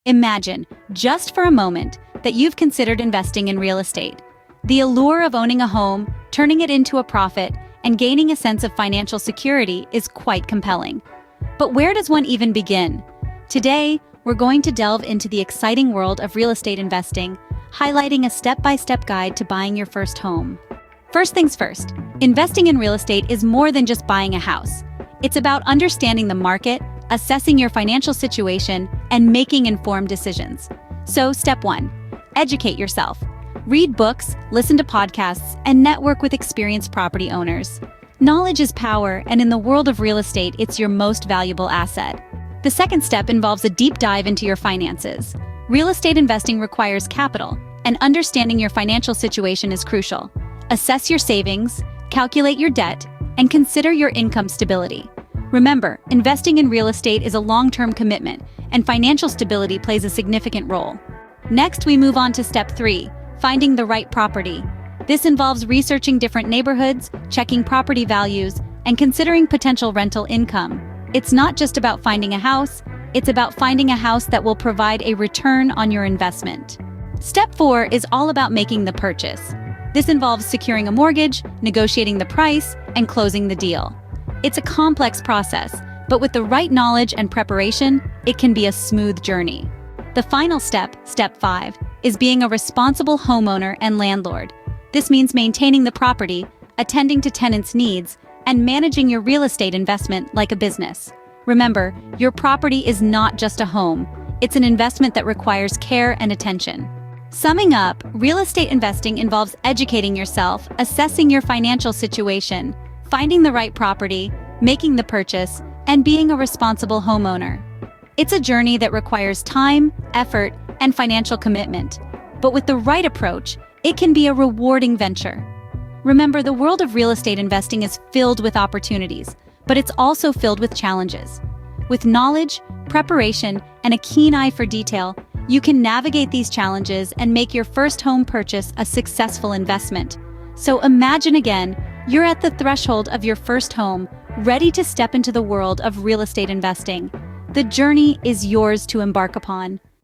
Imagine, just for a moment, that you've considered investing in real estate. The allure of owning a home, turning it into a profit, and gaining a sense of financial security is quite compelling. But where does one even begin? Today, we're going to delve into the exciting world of real estate investing, highlighting a step-by-step guide to buying your first home. First things first, investing in real estate is more than just buying a house. It's about understanding the market, assessing your financial situation, and making informed decisions. So, step 1, educate yourself. Read books, listen to podcasts, and network with experienced property owners. Knowledge is power, and in the world of real estate, it's your most valuable asset. The second step involves a deep dive into your finances. Real estate investing requires capital, and understanding your financial situation is crucial. Assess your savings, calculate your debt, and consider your income stability. Remember, investing in real estate is a long-term commitment, and financial stability plays a significant role. Next, we move on to step 3, finding the right property. This involves researching different neighborhoods, checking property values, and considering potential rental income. It's not just about finding a house, it's about finding a house that will provide a return on your investment. Step 4 is all about making the purchase. This involves securing a mortgage, negotiating the price, and closing the deal. It's a complex process, but with the right knowledge and preparation, it can be a smooth journey. The final step, step 5, is being a responsible homeowner and landlord. This means maintaining the property, attending to tenants' needs, and managing your real estate investment like a business. Remember, your property is not just a home, it's an investment that requires care and attention. Summing up, real estate investing involves educating yourself, assessing your financial situation, finding the right property, making the purchase, and being a responsible homeowner. It's a journey that requires time, effort, and financial commitment. But with the right approach, it can be a rewarding venture. Remember, the world of real estate investing is filled with opportunities, but it's also filled with challenges. With knowledge, preparation, and a keen eye for detail, you can navigate these challenges and make your first home purchase a successful investment. So imagine again, you're at the threshold of your first home, ready to step into the world of real estate investing. The journey is yours to embark upon.